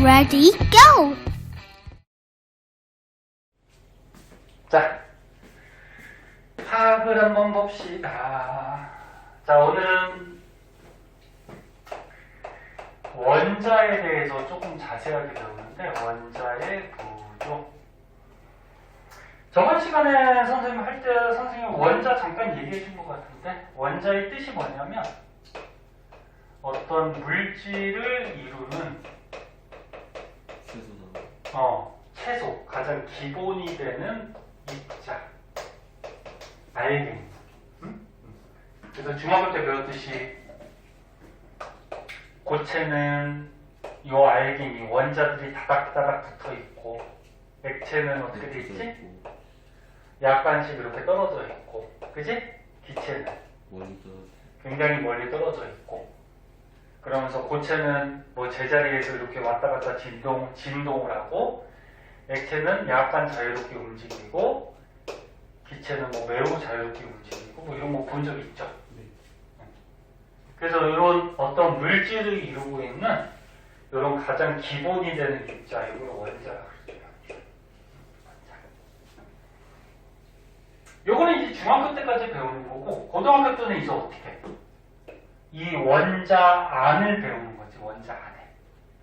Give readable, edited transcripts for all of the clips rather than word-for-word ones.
Ready, go! 자, 화학을 한번 봅시다. 자, 오늘은 원자에 대해서 조금 자세하게 배우는데, 원자의 구조. 저번 시간에 선생님 할 때 선생님 원자 잠깐 얘기해 준 것 같은데, 원자의 뜻이 뭐냐면 어떤 물질을 이루는 채소, 가장 기본이 되는 입자, 알갱이. 그래서 중학교 때 배웠듯이 고체는 요 알갱이 원자들이 다닥다닥 붙어 있고, 액체는 어떻게 돼 있지? 약간씩 이렇게 떨어져 있고, 그지? 기체는 굉장히 멀리 떨어져 있고, 그러면서 고체는 뭐 제자리에서 이렇게 왔다 갔다 진동을 하고, 액체는 약간 자유롭게 움직이고, 기체는 뭐 매우 자유롭게 움직이고, 뭐 이런 거 본 적 있죠? 그래서 이런 어떤 물질을 이루고 있는 이런 가장 기본이 되는 입자, 이걸 원자라고 그러죠. 요거는 이제 중학교 때까지 배우는 거고, 고등학교 때는 이제 어떻게 해? 이 원자 안을 배우는 거지. 원자 안에.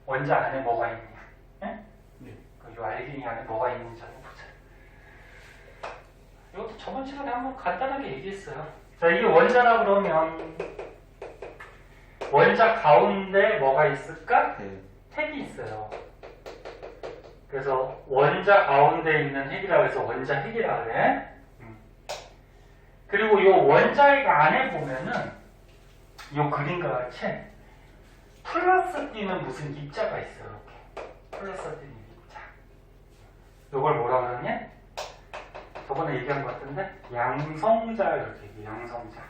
원자 안에 뭐가 있느냐? 네? 이 알갱이 안에 뭐가 있는지 한번 보자. 이것도 저번 시간에 한번 간단하게 얘기했어요. 자, 이게 원자라 그러면 원자 가운데 뭐가 있을까? 핵이 있어요. 그래서 원자 가운데 있는 핵이라고 해서 원자 핵이라 그래. 그리고 이 원자핵 안에 보면은 이 그림과 같이 플러스 띄는 무슨 입자가 있어요. 이렇게 플러스 띄는 입자. 이걸 뭐라 그러냐? 저번에 얘기한 것 같은데 양성자, 이렇게 얘기해. 양성자.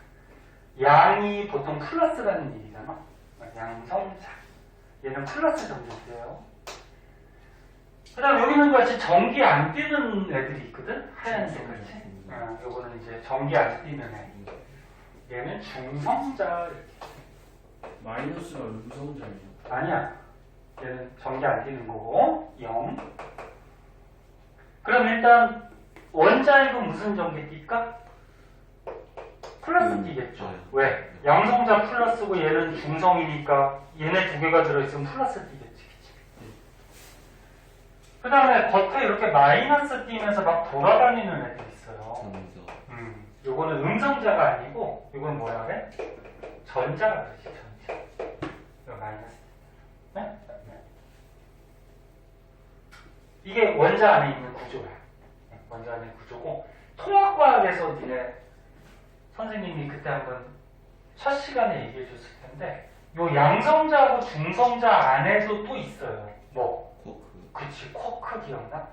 양이 보통 플러스라는 얘기잖아. 양성자. 얘는 플러스 전기세요. 그 다음 여기는 같이 전기 안 띄는 애들이 있거든? 하얀색 같이. 요거는 이제 전기 안 띄는 애. 얘는 중성자. 마이너스가 음성자예요. 아니야. 얘는 전기 안 띄는 거고 0. 그럼 일단 원자핵은 무슨 전기 띱까? 플러스 띄겠죠. 왜? 양성자 플러스고 얘는 중성이니까 얘네 두 개가 들어있으면 플러스 띄겠지. 그 다음에 겉에 이렇게 마이너스 띄면서 막 돌아다니는 애들 있어요. 요거는 음성자가 아니고 이건 뭐라 그래? 전자라 그러지. 전자. 이거 마이너스. 네? 이게 원자 안에 있는 구조야. 원자 안에 구조고, 통합과학에서 니네 선생님이 그때 한번 첫 시간에 얘기해 줬을 텐데, 요 양성자하고 중성자 안에도 또 있어요. 뭐? 쿼크. 그치, 쿼크 기억나?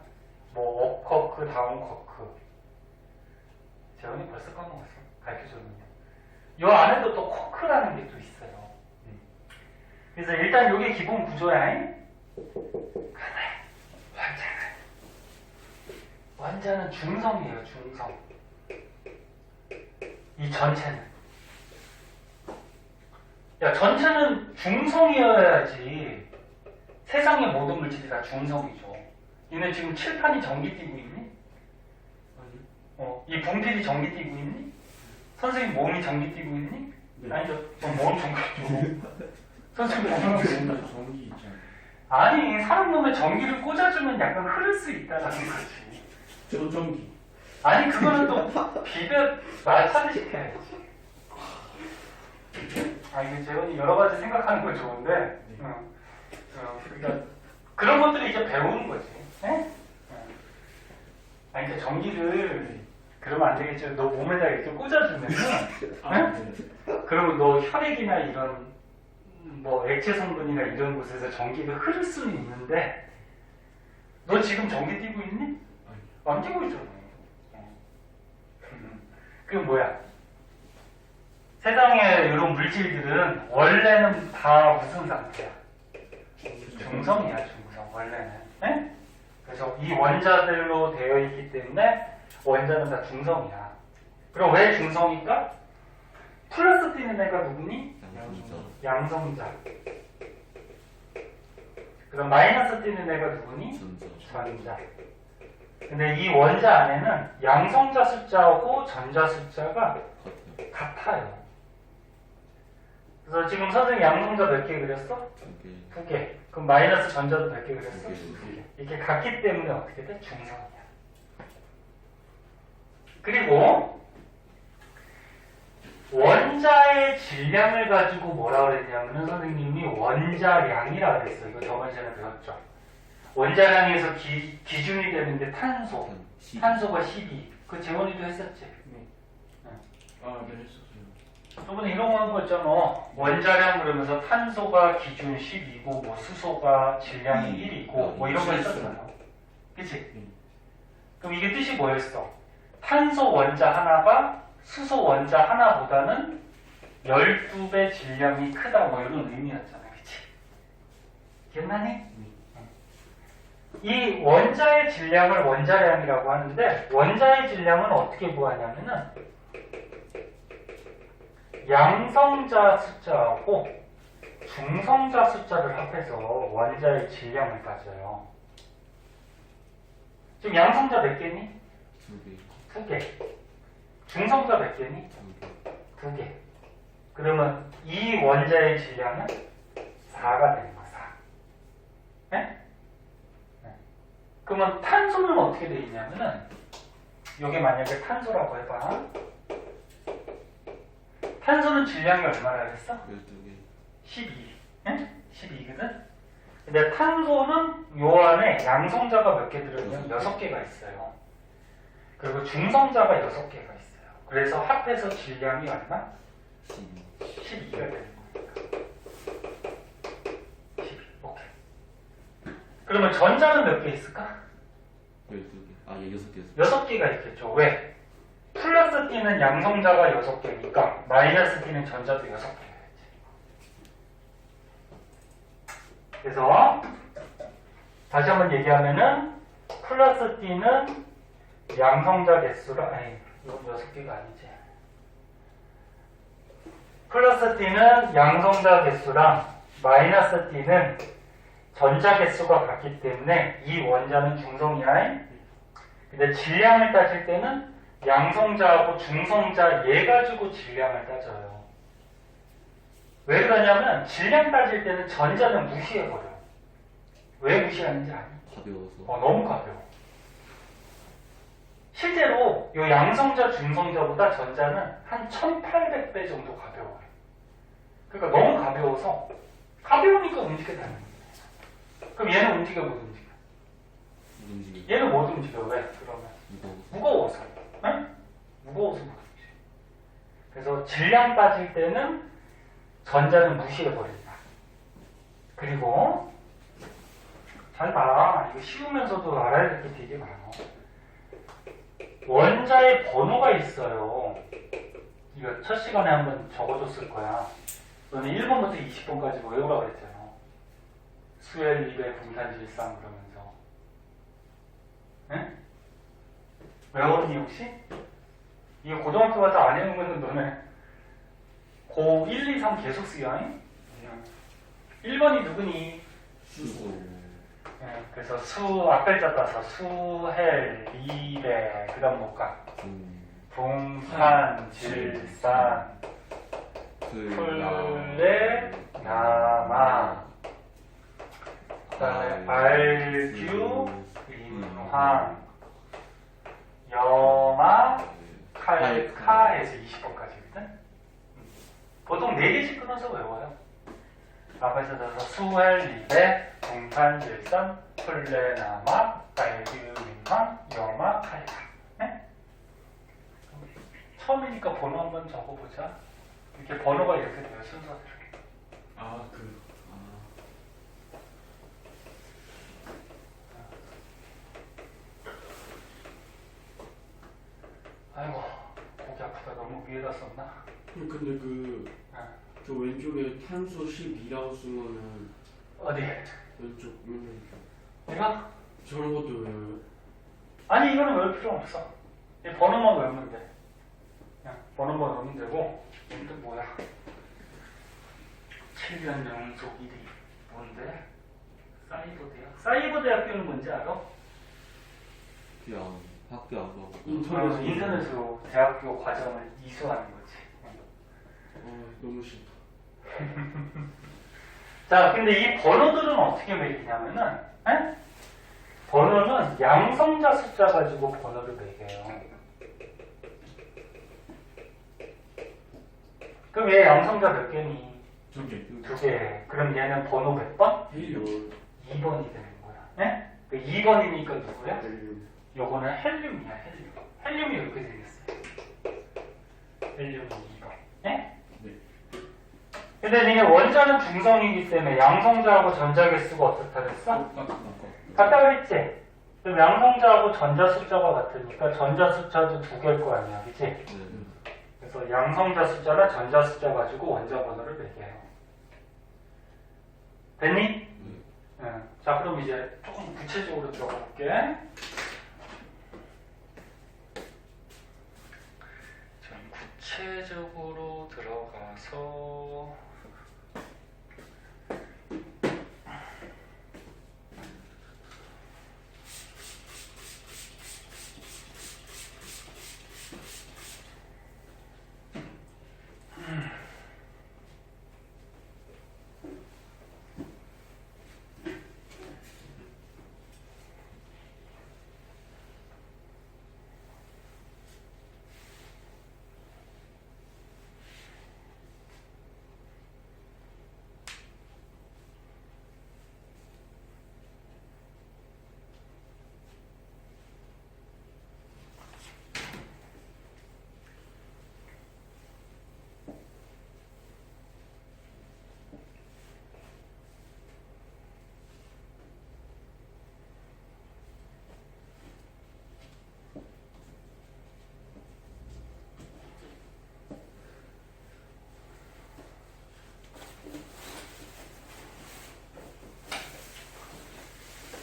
뭐 업쿼크, 다운쿼크. 재원이 벌써 까먹었어. 가르쳐줬는데. 요 안에도 또 쿼크라는 게 또 있어요. 그래서 일단 요게 기본 구조야. 그래. 원자는 중성이에요. 중성. 이 전체는. 야, 전체는 중성이어야지. 세상의 모든 물질이 다 중성이죠. 얘네 지금 칠판이 전기 띄고 있니? 이 분필이 전기 띄고 있니? 선생님 몸이 전기 띄고 있니? 네. 아니죠. 몸 전기 띄고. 선생님 몸은 전기 있잖아요. 아니, 사람 몸에 전기를 꽂아주면 약간 흐를 수 있다라는 거지. 전기. 아니, 그거는 또 비벼 마찰을 시켜야지. 이게 재원이 여러 가지 생각하는 건 좋은데, 그러니까 그런 것들을 이제 배우는 거지. 네? 그러니까 전기를 그러면 안 되겠죠. 너 몸에다 이렇게 꽂아주면은, 그러면 너 혈액이나 이런 뭐 액체 성분이나 이런 곳에서 전기가 흐를 수는 있는데, 너 지금 전기 띄고 있니? 안 띄고 있잖아. 그게 뭐야? 세상에 이런 물질들은 원래는 다 무슨 상태야? 중성이야, 중성. 원래는. 네? 그래서 이 원자들로 되어 있기 때문에 원자는 다 중성이야. 그럼 왜 중성일까? 플러스 띄는 애가 누구니? 양성자. 그럼 마이너스 띄는 애가 누구니? 전자. 근데 이 원자 안에는 양성자 숫자하고 전자 숫자가 같아요. 그래서 지금 선생님 양성자 몇 개 그렸어? 2개. 그럼 마이너스 전자도 몇 개 그렸어? 2개. 이렇게 같기 때문에 어떻게 돼? 중성이야. 그리고 원자의 질량을 가지고 뭐라 그랬냐면 선생님이 원자량이라 그랬어요. 이거 저번 시간에 배웠죠. 원자량에서 기준이 되는 게 탄소. 탄소가 12. 그 재원이도 했었지. 아, 네, 했었어요. 저번에 이런 거 한 거 있잖아. 원자량 그러면서 탄소가 기준 10이고 뭐 수소가 질량이 1이고 뭐 이런 거 했었잖아요. 그치? 그럼 이게 뜻이 뭐였어? 탄소 원자 하나가 수소 원자 하나보다는 12배 질량이 크다 뭐 이런 의미였잖아. 그치? 기억나니? 이 원자의 질량을 원자량이라고 하는데 원자의 질량은 어떻게 구하냐면은 양성자 숫자하고 중성자 숫자를 합해서 원자의 질량을 따져요. 지금 양성자 몇 개니? 2개. 중성자 몇 개니? 2개. 그러면 이 원자의 질량은 4가 되는 거야. 4. 네? 네. 그러면 탄소는 어떻게 되어 있냐면은 이게 만약에 탄소라고 해봐. 탄소는 질량이 얼마나 그랬어? 12개. 12. 응? 12거든? 근데 탄소는 요 안에 양성자가 몇 개 들어있냐면 6개가 있어요. 그리고 중성자가 6개가 있어요. 그래서 합해서 질량이 얼마? 12가 되는 거니까. 12. 오케이. 그러면 전자는 몇 개 있을까? 12개. 아, 예, 6개. 6개가 있겠죠. 왜? 플러스 T는 양성자가 6개니까 마이너스 T는 전자도 6개가 있지. 그래서 다시 한번 얘기하면은 플러스 T는 양성자 개수랑 아니 이건 6개가 아니지. 플러스 T는 양성자 개수랑 마이너스 T는 전자 개수가 같기 때문에 이 원자는 중성이야. 근데 질량을 따질 때는 양성자하고 중성자 얘 가지고 질량을 따져요. 왜 그러냐면 질량 따질 때는 전자는 무시해버려. 왜 무시하는지 아니? 가벼워서. 너무 가벼워. 실제로 이 양성자 중성자보다 전자는 한 1800배 정도 가벼워요. 그러니까 너무 가벼워서 가벼우니까 움직여 다니는 거예요. 그럼 얘는 움직여 못 움직여? 움직이고. 얘는 못 움직여. 왜? 그러면 무거워서. 응? 무거워서 못 움직여. 그래서 질량 따질 때는 전자는 무시해버린다. 그리고 잘 봐. 이거 쉬우면서도 알아야 될 게 되게 많아. 원자의 번호가 있어요. 이거 첫 시간에 한번 적어줬을 거야. 너는 1번부터 20번까지 뭐 외우라고 그랬잖아. 수엘, 리베, 분탄질산 그러면서. 응? 외웠니 혹시? 이거 고등학교 가서 안 외우면 너네 고 1, 2, 3 계속 쓰여. 1번이 누구니? 수소. 네, 그래서 앞글자 따서 수헬, 리베, 그 다음 뭘까? 붕산, 질산, 풀레, 남아, 그 다음에 알규, 인황, 염화, 칼카에서 20번까지거든? 보통 4개씩 끊어서 외워요. 앞에서 들어서 수헬, 리베, 붕산, 질산, 풀레, 남아, 알규, 인황, 염화, 칼카. 네? 처음이니까 번호 한번 적어보자. 이렇게 번호가 이렇게 돼요, 순서대로. 아, 아이고, 고기 아프다. 너무 위에다 썼나? 근데 저 왼쪽에 탄소 12라고 쓰면은 어디? 왼쪽 내가? 저런 것도 외워요? 아니, 이거는 외울 필요 없어. 이 번호만 외우면 돼. 그냥 번호만 외우면 되고, 이건 또 뭐야? 7변 영속 1이 뭔데? 사이버 대학교는 뭔지 알아? 그냥 학교 안 가고. 인터넷으로 대학교 과정을 이수하는 거지. 너무 싫다. 자, 근데 이 번호들은 어떻게 매기냐면은, 번호는 양성자 숫자 가지고 번호를 매겨요. 그럼 얘 양성자 몇 개니? 2개. 2개. 그럼 얘는 번호 몇 번? 헬륨. 2번이 되는 거야. 네? 그 2번이니까 누구야? 헬륨. 요거는 헬륨이야, 헬륨. 헬륨이 이렇게 생겼어요. 헬륨이 2번. 네? 네. 근데 이게 원자는 중성이기 때문에 양성자하고 전자 개수가 어떻다 그랬어? 같다 그랬지? 그럼 양성자하고 전자 숫자가 같으니까 전자 숫자도 2개일 거 아니야, 그치? 네. 그래서 양성자 숫자나 전자 숫자 가지고 원자 번호를 매겨요. 됐니? 응. 자, 그럼 이제 조금 구체적으로 들어가 볼게. 좀 구체적으로 들어가서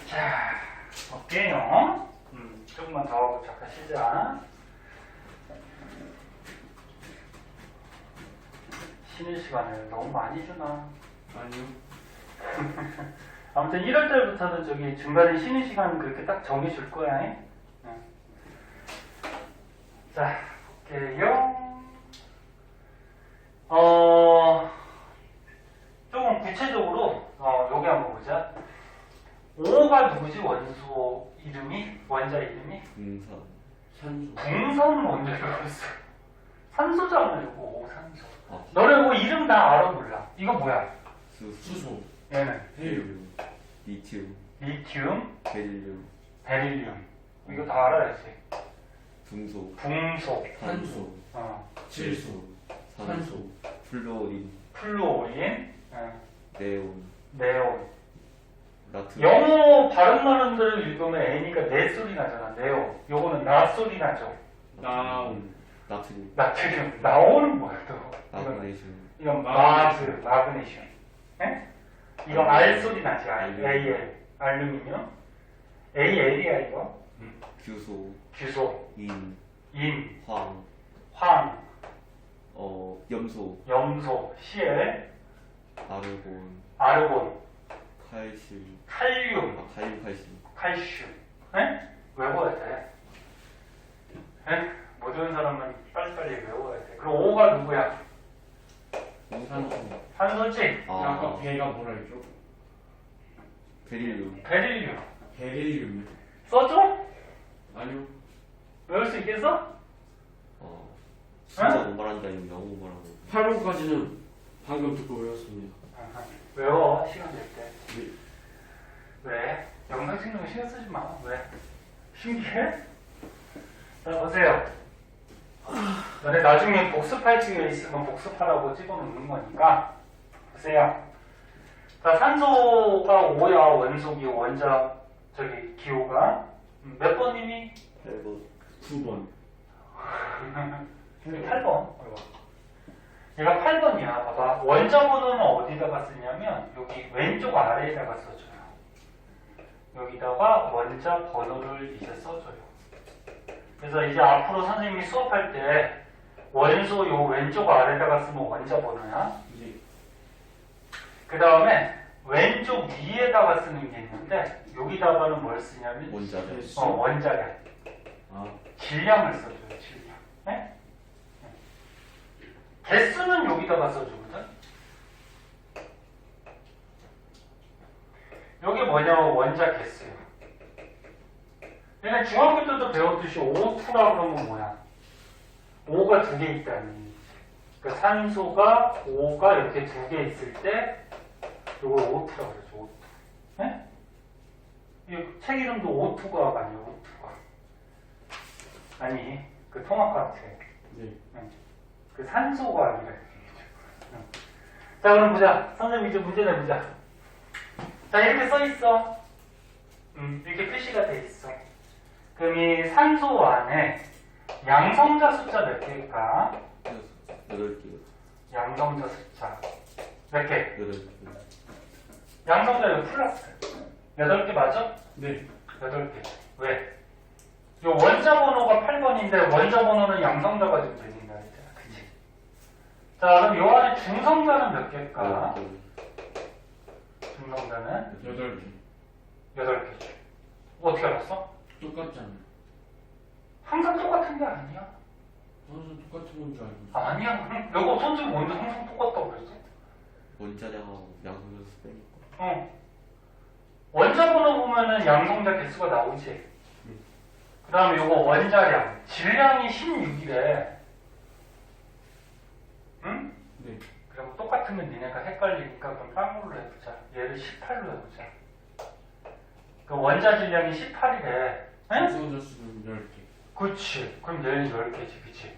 자, 볼게요. 조금만 더 하고 잠깐 쉬자. 쉬는 시간을 너무 많이 주나? 아니요. 아무튼 1월 달부터는 저기 중간에 쉬는 시간 그렇게 딱 정해줄 거야. 응. 자, 볼게요. 조금 구체적으로, 여기 한번 보자. 5가 누구지? 원소 이름이? 원자 이름이? 분산. 산소. 궁선 뭔지 알았어. 산소잖아, 이거. 오, 산소. 아, 너네 뭐 이름 다 알아, 몰라? 이거 뭐야? 수소. 얘는 헬륨. 리튬, 리튬, 베릴륨, 베릴륨. 이거 다 알아야지. 중소, 궁소, 탄소. 질소. 산소. 플루오린, 플루오린, 네온, 네온. 나트륨. 영어 발음하는 데를 읽으면 N이가 네 소리 나잖아. 네온. 요거는 나 소리 나죠. 나온. 나트륨, 나트륨. 나오는 뭐야 또? 마그네슘, 이건 마그네슘. 마그네슘. 예? 이건 R 소리 나지. 알루미늄. AL. 알루미늄. AL이야 이거. 규소, 규소, 인, 인, 황, 황, 염소, 염소, CL, 아르곤, 아르곤, 칼슘, 칼륨, 칼륨. 칼슘. 예? 외워야 돼. 예? 모든 사람은 빨리빨리 외워야 돼. 그럼 O가 누구야? 산소. 산소지? 아까 배가 뭐라 했죠? 베릴륨, 베릴륨. 베릴륨. 써줘? 아니요. 외울 수 있겠어? 진짜 못 말한다 아니면 영어 못 말하고. 8번까지는 방금 듣고 외웠습니다. 외워. 시간 될 때. 네. 왜? 영상 찍는 거 신경 쓰지 마. 왜? 신기해? 자, 보세요. 너네 나중에 복습할 기회 있으면 복습하라고 찍어놓는 거니까. 보세요. 자, 산소가 5야, 원소 기호, 원자, 기호가. 몇 번이니? 8번, 9번. 8번. 얘가 8번이야. 봐봐. 원자 번호는 어디다가 쓰냐면, 여기 왼쪽 아래에다가 써줘요. 여기다가 원자 번호를 이제 써줘요. 그래서 이제 앞으로 선생님이 수업할 때 원소 요 왼쪽 아래에다가 쓰면 원자 번호야. 네. 그 다음에 왼쪽 위에다가 쓰는 게 있는데 여기다가는 뭘 쓰냐면 원자력. 원자량. 아, 질량을 써줘요. 질량. 네? 개수는 여기다가 써주거든. 여기 뭐냐면 원자 개수예요. 얘는 중학교 때도 배웠듯이 O2라 그러면 뭐야? O가 두 개 있다니. 그러니까 산소가 O가 이렇게 두 개 있을 때 이걸 O2라고 그러죠. O2. 네? 이 책 이름도 O2과학 아니에요. O2과학. 아니 그 통합과학 책. 네. 그 산소과학이라 얘기죠. 자 그럼 보자. 선생님 이제 문제 내보자. 자 이렇게 써 있어. 이렇게 표시가 돼 있어. 그럼 이 산소 안에 양성자 숫자 몇 개일까? 8개. 양성자 숫자 몇 개? 8개. 양성자 이거 플러스 8개 맞아? 네. 8개. 왜? 이 원자 번호가 8번인데 원자 번호는 양성자가 좀 되니까 했잖아. 그치? 자 그럼 요 안에 중성자는 몇 개일까? 중성자는 8개. 8개죠. 어떻게 알았어? 똑같잖아요. 항상 똑같은 게 아니야. 저는 똑같은 건 줄 알고. 아니야. 이거 선생님 먼저 항상 똑같다고 그랬어. 원자력하고 양성자수 빼니까. 어. 원자 번호 보면은 양성자 개수가 나오지. 그 다음에 요거 원자량. 질량이 16이래. 응? 네. 그럼 똑같으면 니네가 헷갈리니까 그럼 딴 걸로 해보자. 얘를 18로 해보자. 그 원자 질량이 18이래. 응? 중성자 수는 10개. 그치. 그럼 얘는 10개지. 그치?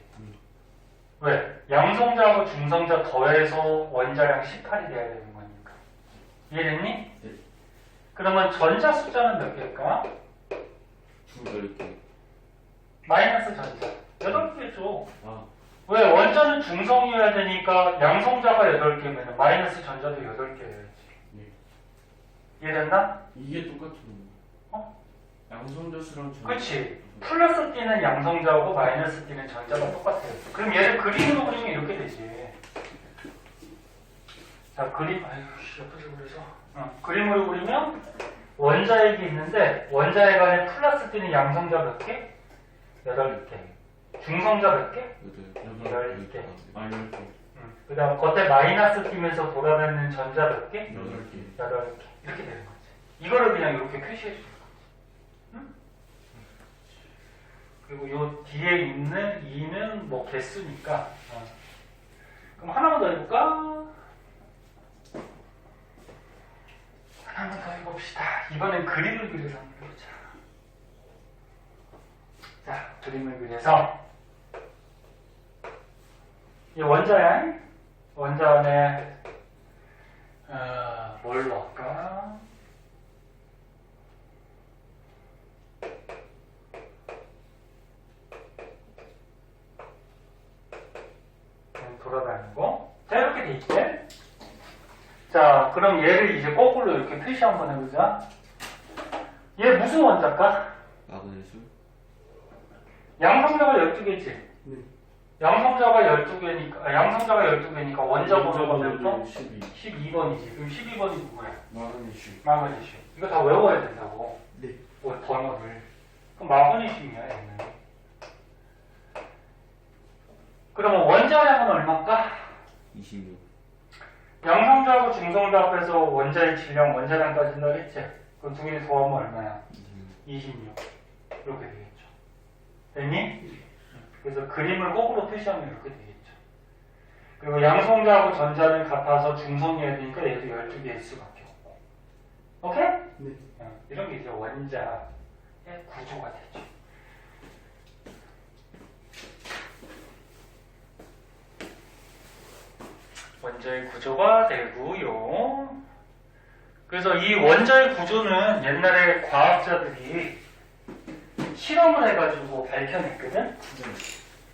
왜? 양성자하고 중성자 더해서 원자량 18이 돼야 되는 거니까. 이해됐니? 네. 그러면 전자 숫자는 몇 개일까? 8개. 마이너스 전자. 8개죠. 아, 왜? 원자는 중성이어야 되니까 양성자가 8개면 마이너스 전자도 8개여야지. 네. 이해됐나? 이게 똑같은 건가? 어? 양성자 수랑 전자. 그치. 플러스 띠는 양성자하고 마이너스 띠는 전자가 똑같아요. 그럼 얘를 그림으로 그리면 이렇게 되지. 자, 그림, 아유, 옆에서 그래서. 그림으로 그리면 원자핵이 있는데, 원자핵 안에 플러스 띠는 양성자 몇 개? 8개. 중성자 몇 개? 8개. 아, 10개. 그 다음 겉에 마이너스 띠면서 돌아다니는 전자 몇 개? 8개. 8개. 이렇게 되는 거지. 이거를 그냥 이렇게 표시해 주는 거지. 응? 그리고 요 뒤에 있는 2는 뭐 개수니까. 그럼 하나만 더 해볼까? 하나만 더 해봅시다. 이번엔 그림을 그려서 한번 해보자. 자, 그림을 그려서 이 원자 안에 뭘 넣을까? 돌아다니고. 자, 이렇게 돼 있대. 자, 그럼 얘를 이제 거꾸로 이렇게 표시 한번 해보자. 얘 무슨 원자일까? 마그네슘. 양성자가 12개지? 네. 양성자가 12개니까 원자 번호가 몇 번? 12. 12번이지. 그럼 12번이 누구야? 마그네슘. 마그네슘. 이거 다 외워야 된다고. 네. 번호를. 그럼 마그네슘이야, 얘는. 그러면 원자량은 얼마일까? 26. 양성자하고 중성자 앞에서 원자의 질량, 원자량까지 넣었지? 그럼 두 개 더하면 얼마야? 26. 이렇게 되겠죠. 됐니? 그래서 그림을 거꾸로 표시하면 이렇게 되겠죠. 그리고 양성자하고 전자는 같아서 중성이어야 되니까 얘도 12개일 수밖에 없고. 오케이? 네. 이런 게 이제 원자의 구조가 되죠. 원자의 구조가 되고요. 그래서 이 원자의 구조는 옛날에 과학자들이 실험을 해가지고 밝혀냈거든.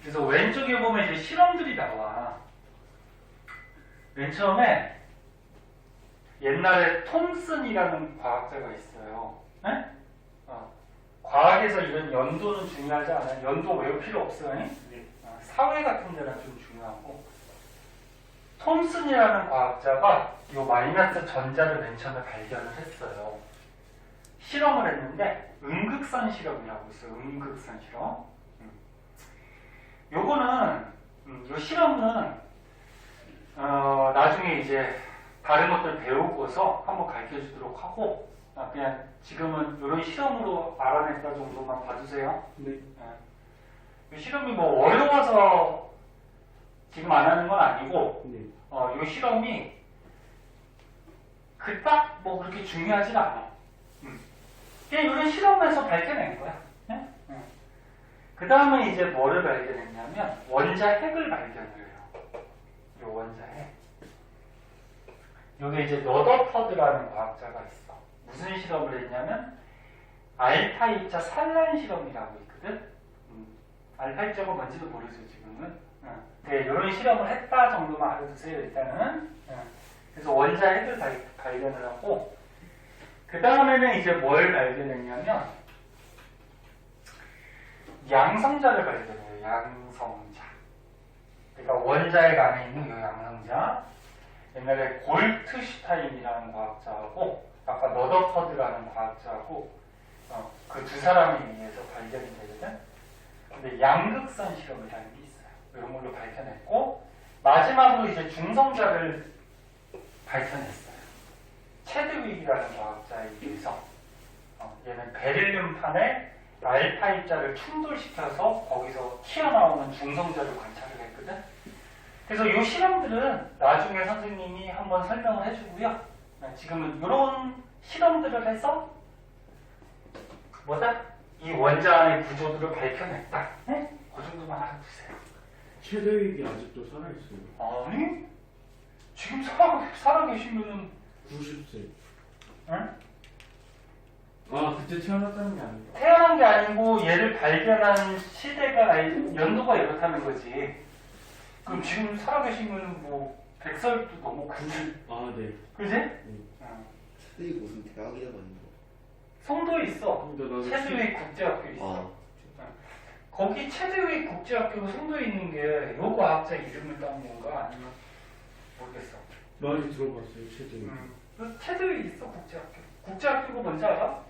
그래서 왼쪽에 보면 이제 실험들이 나와. 맨 처음에 옛날에 톰슨이라는 과학자가 있어요. 네? 과학에서 이런 연도는 중요하지 않아요. 연도 외울 필요 없어요. 사회 같은 데는 좀 중요하고. 톰슨이라는 과학자가 이 마이너스 전자를 맨 처음에 발견을 했어요. 실험을 했는데 음극선 실험이라고 있어요. 음극선 실험. 요거는 요 실험은 나중에 이제 다른 것들 배우고서 한번 가르쳐 주도록 하고 그냥 지금은 이런 실험으로 알아냈다 정도만 봐주세요. 네. 이 실험이 뭐 어려워서 지금 안 하는 건 아니고 네. 이 실험이 그닥 뭐 그렇게 중요하진 않아. 그냥 이런 실험에서 발견한 거야. 그 다음에 이제 뭐를 발견했냐면 원자 핵을 발견을 해요. 이 원자 핵. 여기 이제 너더퍼드라는 과학자가 있어. 무슨 실험을 했냐면 알파 입자 산란 실험이라고 있거든. 알파 입자가 뭔지도 모르죠 지금은. 네, 이런 실험을 했다 정도만 알아두세요 일단은. 그래서 원자 핵을 발견을 하고 그 다음에는 이제 뭘 발견했냐면 양성자를 발견해요. 양성자. 그러니까 원자핵 안에 있는 이 양성자. 옛날에 골트슈타인이라는 과학자하고 아까 너더퍼드라는 과학자하고 그 두 사람에 의해서 발견이 되거든. 근데 양극선 실험이라는 게 있어요. 이런 걸로 발견했고 마지막으로 이제 중성자를 발견했어요. 체드윅이라는 과학자에 의해서 얘는 베릴륨판에 알파 입자를 충돌시켜서 거기서 튀어나오는 중성자를 관찰을 했거든. 그래서 이 실험들은 나중에 선생님이 한번 설명을 해주고요. 지금은 이런 실험들을 해서 뭐다? 이 원자 안의 구조들을 밝혀냈다. 네? 그 정도만 알아두세요. 최대익이 아직도 살아있어요. 아니? 지금 살아계시면은 90세. 응? 아, 그때 태어났다는 게 아닌가? 태어난 게 아니고 얘를 발견한 시대가 연도가 이렇다는 거지. 그럼 지금 살아계시면 뭐 100살도 넘었고. 아, 네. 그지? 이게 무슨 대학이라고 하는 거? 송도에 있어. 근데 나도 체드윅 국제학교 있어. 거기 체드윅 국제학교가 송도에 있는 게 요 과학자 이름을 딴 건가 아니면 모르겠어. 많이 들어봤어요, 최대익. 그 체드윅 있어 국제학교. 국제학교가 뭔지 알아?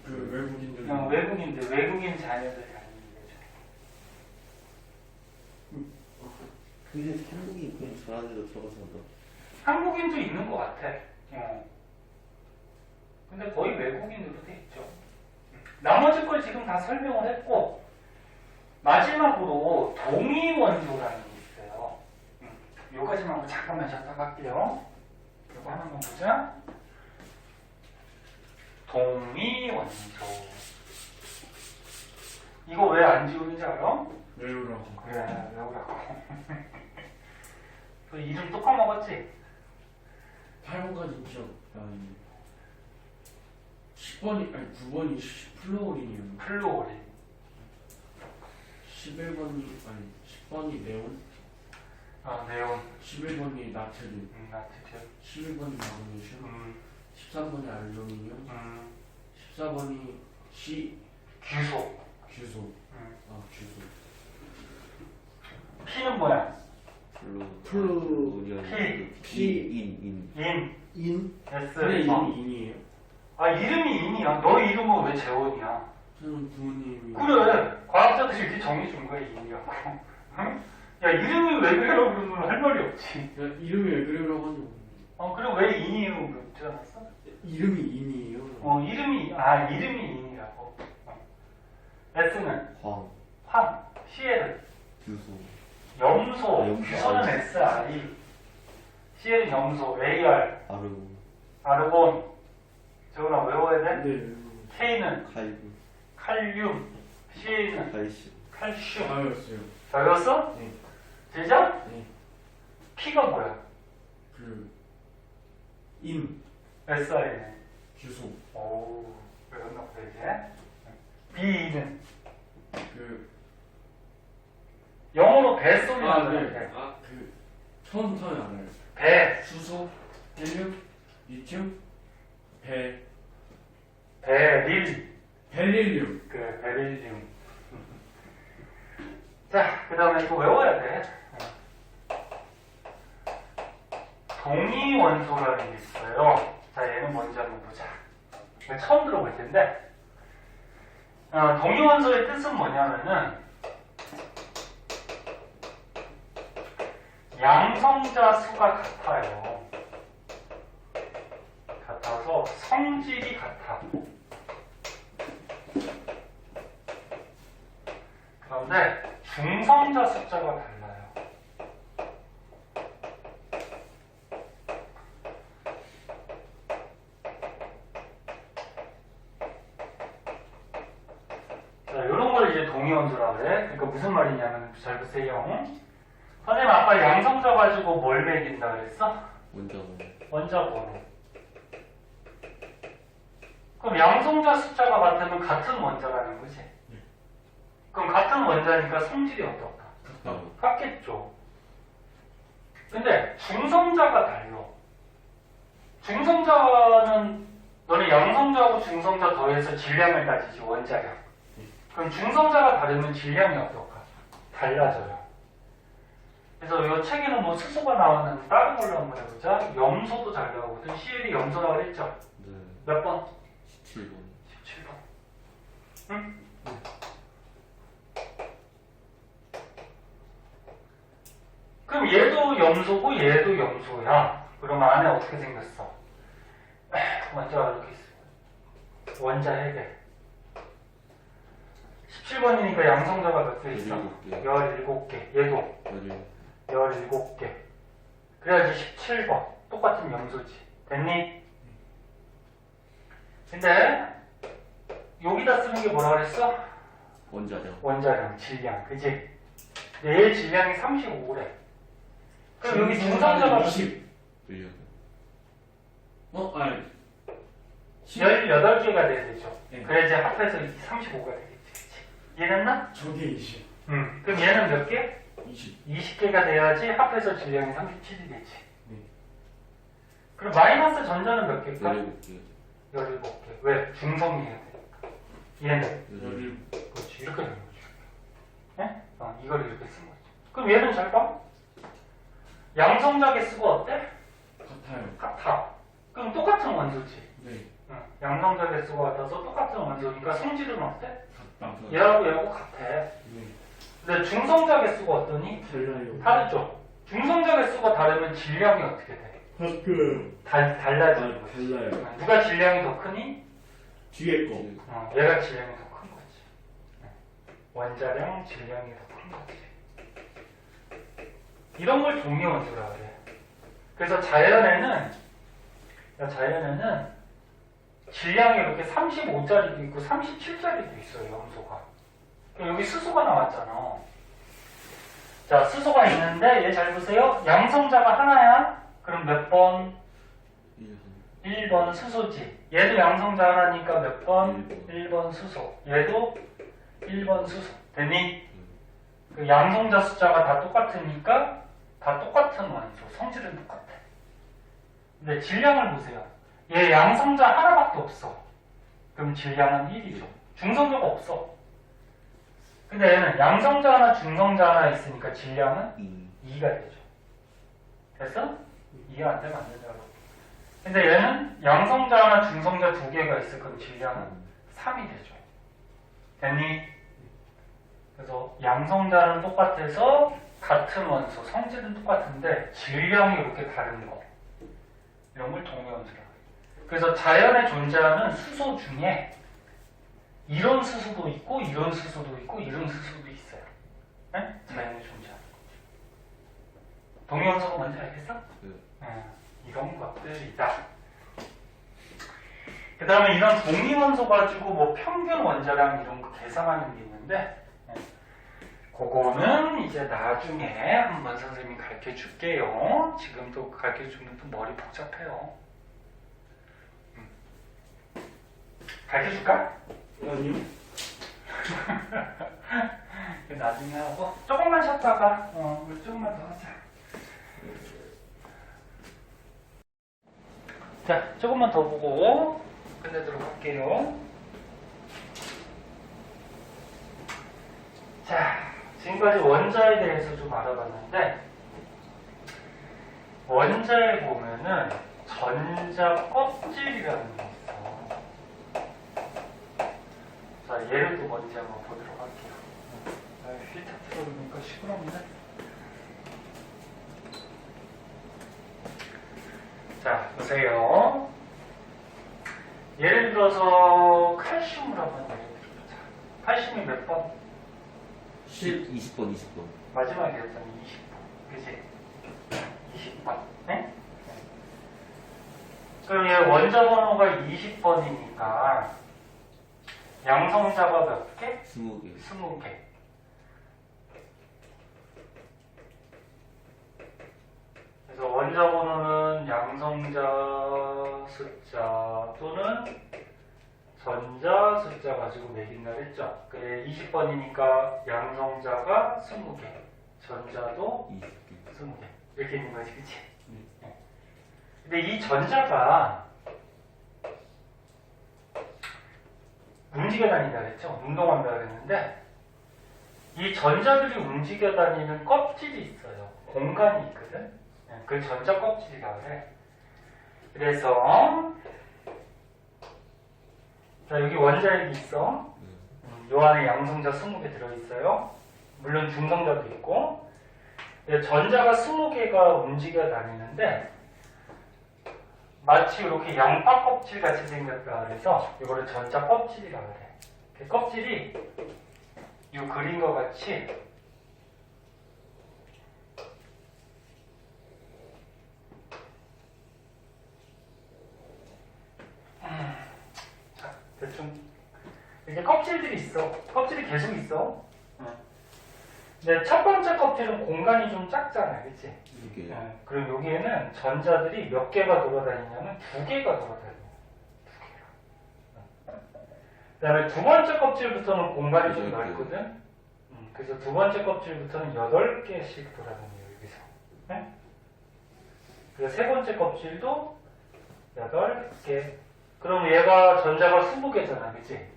그 외국인들. 외국인 자녀들이 다니는 거죠. 근데 한국이 그럼 잘하는 데도 들어가서 한다. 한국인도 있는 것 같아. 근데 거의 외국인으로 돼 있죠. 나머지 걸 지금 다 설명을 했고 마지막으로 동위원조라는 게 있어요. 요까지만 하고 잠깐만 쉬었다가 할게요. 이거 하나만 보자. 동위원조. 이거 왜 안 지우는지 알아? 외우라고. 그래, 외우라고. 그 이름 또 까먹었지? 8번까지 기억 나는데 10번이 아니 9번이 플로어린이었는데 플루오린. 11번이 아니 10번이 네온, 네온. 11번이 나트륨, 나트륨. 11번이 마그네슘, 13번이 알루미늄, 14번이 규소. 규소. 아, 규소. P는 뭐야? 플루 인. 인 S. 근데 이름이 인이에요? 이름이 인이야. 너 이름은 왜 재원이야? 저는 부모님이 그래. 과학자들이 이렇게 정해준 거야, 인이라고. 응? 야, 이름이 왜 그래라고 그러면 할 말이 없지. 야, 이름이 왜 그래라고 하는 거 그리고 왜 인이라고 그러지 않았어? 이름이 인이에요. 이름이 인이라고. S는 황. Cl은 규소 염소. 규소는 SI. Cl은 염소. AR. 아르고 아르곤. 저거나 외워야 돼? 네. K는 칼륨 칼륨. C는 칼슘 칼슘. 다였어요. 잘 외웠어? 네. 제자? 네. P가 뭐야? 인, SI네. 규소. 오, 외웠나 보다 이제. B는 영어로 배 소리 아, 나는 네. 아, 처음부터 알아요. 배. 수소, 헬륨, 리튬, 베릴. 베릴륨. 베릴륨. 자, 그 다음에 이거 외워야 돼. 동위원소라는 게 있어요. 자, 얘는 뭔지 한번 보자. 이거 처음 들어볼 텐데, 동위원소의 뜻은 뭐냐면은, 양성자 수가 같아요. 같아서 성질이 같아. 그런데 중성자 숫자가 달라요. 자, 이런 걸 이제 동위원소라고 그래. 그러니까 무슨 말이냐면 잘 보세요. 선생님 아까 양성자 가지고 뭘 매긴다 그랬어? 원자 번호. 그럼 양성자 숫자가 같으면 같은 원자라는 거지. 그럼 같은 원자니까 성질이 어떨까? 같겠죠. 근데 중성자가 달라. 중성자는 너네 양성자하고 중성자 더해서 질량을 따지지, 원자량. 그럼 중성자가 다르면 질량이 어떨까? 달라져요. 그래서 이 책에는 뭐 수소가 나왔는데 다른 걸로 한번 해보자. 염소도 잘 나오거든. CL이 염소라고 그랬죠? 네. 몇 번? 17번. 17번. 응? 그럼 얘도 염소고 얘도 염소야. 그럼 안에 어떻게 생겼어? 원자가 이렇게 있어. 원자 해계. 17번이니까 양성자가 몇 개 있어? 17개. 얘도 17개. 그래야지 17번. 똑같은 염소지. 됐니? 근데 여기다 쓰는 게 뭐라 그랬어? 원자량, 질량. 그지? 얘의 질량이 35래. 그럼 여기 중성자가 20. 아니. 18개가 돼야 되죠. 네. 그래야지 합해서 35가 되겠지. 그치? 이해됐나? 저게 20. 그럼 얘는 몇 개? 20. 20개가 돼야지 합해서 질량이 37이 되지. 네. 그럼 마이너스 전자는 몇 개일까? 17개. 17개. 왜? 중성이해야 되니까. 얘는? 17. 그렇지. 이렇게 되는 거지. 예? 이걸 이렇게 쓴 거지. 그럼 얘는 잘 봐. 양성자 개수가 어때? 같아요. 같아. 그럼 똑같은 원소지. 네. 양성자 개수가 같아서 똑같은 원소니까 성질은 어때? 같다. 얘하고 같아. 네. 근데 중성자 개수가 어떠니? 달라요. 다르죠. 중성자 개수가 다르면 질량이 어떻게 돼? 달라지는 거지. 달라요. 누가 질량이 더 크니? 뒤에 거. 얘가 질량이 더 큰 거지. 원자량, 질량이 더 큰 거지. 이런 걸 동위원소라 그래. 그래서 자연에는 질량이 이렇게 35짜리도 있고 37짜리도 있어요, 염소가. 여기 수소가 나왔잖아. 자, 수소가 있는데 얘 잘 보세요. 양성자가 하나야. 그럼 몇 번? 1번 수소지. 얘도 양성자 하나니까 몇 번? 1번 수소. 얘도 1번 수소. 됐니? 그 양성자 숫자가 다 똑같으니까 다 똑같은 원소. 성질은 똑같아. 근데 질량을 보세요. 얘 양성자 하나밖에 없어. 그럼 질량은 1이죠. 중성자가 없어. 근데 얘는 양성자 하나, 중성자 하나 있으니까 질량은 2가 되죠. 됐어? 이해 안 되면 안 된다고. 근데 얘는 양성자 하나, 중성자 2개가 있을 그럼 질량은 3이 되죠. 됐니? 그래서 양성자는 똑같아서 같은 원소, 성질은 똑같은데 질량이 이렇게 다른 거. 이런 걸 동위원소라고 해요. 그래서 자연에 존재하는 수소 중에 이런 수소도 있고 이런 수소도 있고 이런 수소도 있어요. 네? 자연에 존재하는 거. 동위원소가 뭔지 알겠어? 이런 것들이다. 그 다음에 이런 동위원소 가지고 뭐 평균 원자량 이런 거 계산하는 게 있는데 그거는 이제 나중에 한번 선생님이 가르쳐 줄게요. 지금 또 가르쳐 주면 또 머리 복잡해요. 가르쳐 줄까? 아니요. 나중에 하고 조금만 쉬었다가 우리 조금만 더 하자. 자, 조금만 더 보고 끝내도록 할게요. 자, 지금까지 원자에 대해서 좀 알아봤는데 원자에 보면은 전자 껍질이라는 게 있어. 자, 예를 또 먼저 한번 보도록 할게요. 휘타 틀어놓으니까 시끄럽네. 자, 보세요. 예를 들어서 칼슘을 한번 예를 들어보자. 칼슘이 몇 번? 20번 20번. 마지막이었잖아. 20번. 그치? 20번. 네? 그럼 얘 원자 번호가 20번이니까 양성자가 몇 개? 20개. 20개. 그래서 원자 번호는 양성자 숫자 또는 전자 숫자 가지고 매긴다 했죠. 그래 20번이니까 양성자가 20개, 전자도 20개. 20개. 이렇게 있는 거지, 그치? 네. 근데 이 전자가 움직여 다닌다 그랬죠? 운동한다 그랬는데 이 전자들이 움직여 다니는 껍질이 있어요. 공간이 있거든? 그 전자 껍질이라고 그래. 그래서 자 여기 원자핵이 있어. 요 안에 양성자 20개 들어있어요. 물론 중성자도 있고 전자가 20개가 움직여 다니는데 마치 이렇게 양파 껍질 같이 생겼다 그래서 이거를 전자 껍질이라고 그래. 그 껍질이 이 그림과 같이 자 대충 이렇게 껍질들이 있어. 껍질이 계속 있어. 근데 첫 번째 껍질은 공간이 좀 작잖아, 그치? 이게 그럼 여기에는 전자들이 몇 개가 돌아다니냐면 2개가 돌아다녀. 2개가. 그 다음에 두 번째 껍질부터는 공간이 좀 넓거든? 그래서 두 번째 껍질부터는 8개씩 돌아다녀요, 여기서. 네? 그래서 세 번째 껍질도 8개. 그럼 얘가 전자가 20개잖아, 그치?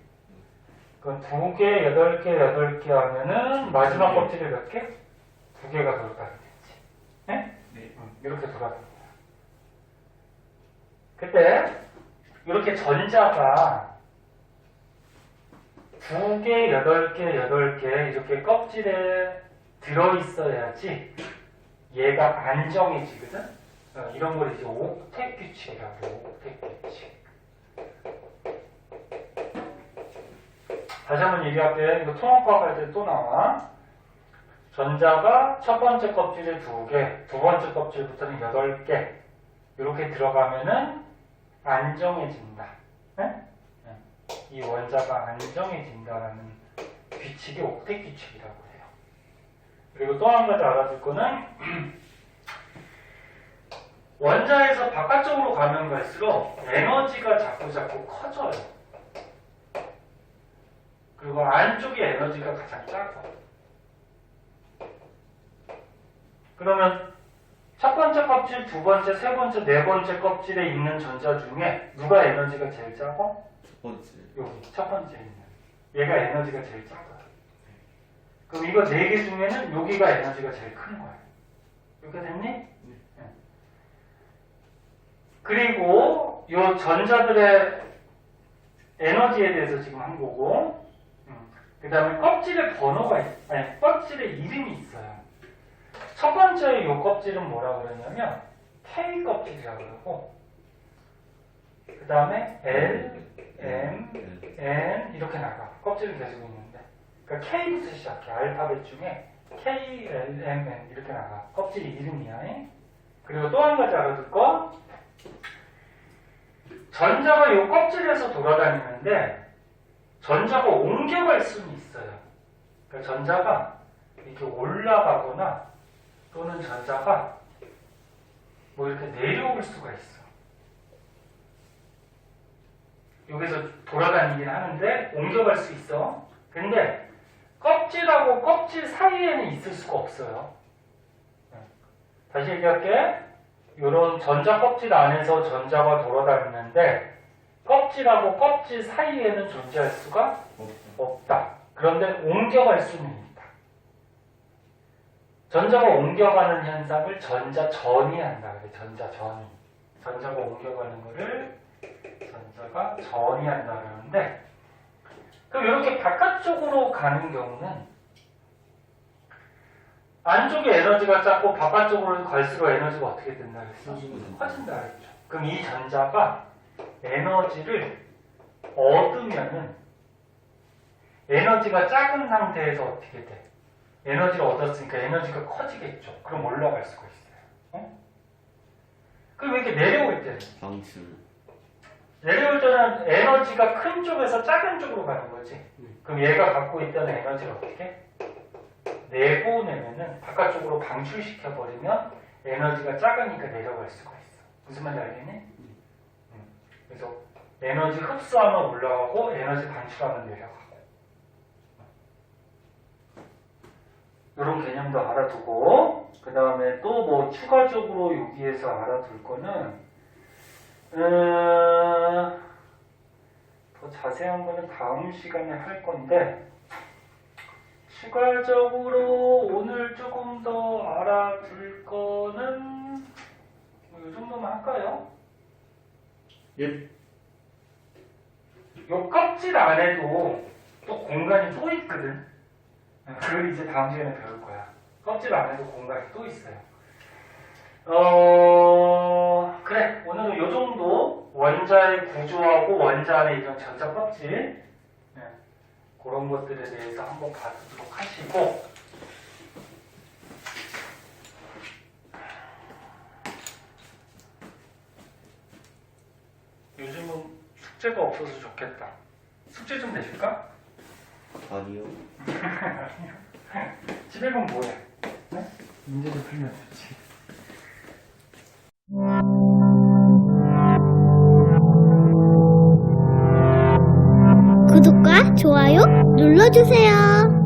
그럼 2개, 8개, 8개 하면은 마지막 껍질이 몇 개? 2개가 돌아다니겠지. 네? 네. 이렇게 돌아다녀요. 그때 이렇게 전자가 2개, 8개, 8개 이렇게 껍질에 들어있어야지 얘가 안정해지거든? 이런 걸 이제 옥텟 규칙이라고 해요. 옥텟 규칙. 다시 한번 얘기할게. 이거 통합과학 할 때 또 나와. 전자가 첫 번째 껍질에 2개, 두 번째 껍질부터는 8개. 이렇게 들어가면은 안정해진다. 네? 이 원자가 안정해진다라는 규칙이 옥텟 규칙이라고 해요. 그리고 또 한 가지 알아둘 거는 원자에서 바깥쪽으로 가면 갈수록 에너지가 자꾸 커져요. 그리고 안쪽의 에너지가 가장 작아. 그러면 첫 번째 껍질, 두 번째, 세 번째, 네 번째 껍질에 있는 전자 중에 누가 에너지가 제일 작아? 첫 번째. 여기 첫 번째에 있는. 얘가 에너지가 제일 작아. 그럼 이거 4개 중에는 여기가 에너지가 제일 큰 거야. 이렇게 됐니? 네. 그리고 이 전자들의 에너지에 대해서 지금 한 거고, 그 다음에 껍질의 번호가 아니 껍질의 이름이 있어요. 첫 번째 이 껍질은 뭐라고 그러냐면 K 껍질이라고 그러고, 그 다음에 L, M, N 이렇게 나가. 껍질은 계속 있는데, 그러니까 K부터 시작해. 알파벳 중에 K, L, M, N 이렇게 나가. 껍질이 이름이야. 그리고 또 한 가지 알아둘 거, 전자가 이 껍질에서 돌아다니는데 전자가 옮겨갈 수는 있어요. 그러니까 전자가 이렇게 올라가거나 또는 전자가 뭐 이렇게 내려올 수가 있어. 여기서 돌아다니긴 하는데 옮겨갈 수 있어. 근데 껍질하고 껍질 사이에는 있을 수가 없어요. 다시 얘기할게. 이런 전자 껍질 안에서 전자가 돌아다니는데 껍질하고 껍질 사이에는 존재할 수가 없다. 그런데 옮겨갈 수는 있다. 전자가 옮겨가는 현상을 전자전이 한다 그래. 전자전이. 전자가 옮겨가는 거를 전자가 전이 한다 그러는데, 그럼 이렇게 바깥쪽으로 가는 경우는 안쪽에 에너지가 작고 바깥쪽으로 갈수록 에너지가 어떻게 된다 그랬어? 커진다 그랬죠. 그럼 이 전자가 에너지를 얻으면은 에너지가 작은 상태에서 어떻게 돼? 에너지를 얻었으니까 에너지가 커지겠죠. 그럼 올라갈 수가 있어요. 어? 그럼 이렇게 내려올 때는? 방출. 내려올 때는 에너지가 큰 쪽에서 작은 쪽으로 가는 거지. 그럼 얘가 갖고 있던 에너지를 어떻게? 내보내면은 바깥쪽으로 방출시켜버리면 에너지가 작으니까 내려갈 수가 있어. 무슨 말인지 알겠니? 그래서 에너지 흡수하면 올라가고 에너지 방출하면 내려가고. 이런 개념도 알아두고, 그 다음에 또 뭐 추가적으로 여기에서 알아둘 거는 더 자세한 거는 다음 시간에 할 건데, 추가적으로 오늘 조금 더 알아둘 거는 이 정도만 할까요? 예. 요 껍질 안에도 또 공간이 또 있거든. 그걸 이제 다음 시간에 배울 거야. 껍질 안에도 공간이 또 있어요. 그래. 오늘은 요 정도 원자의 구조하고 원자 안에 이런 전자 껍질, 그런 것들에 대해서 한번 봐주도록 하시고, 요즘은 숙제가 없어서 좋겠다. 숙제 좀 내줄까? 아니요. 집에 가면 뭐해? 문제도 풀면 좋지. 구독과 좋아요 눌러주세요.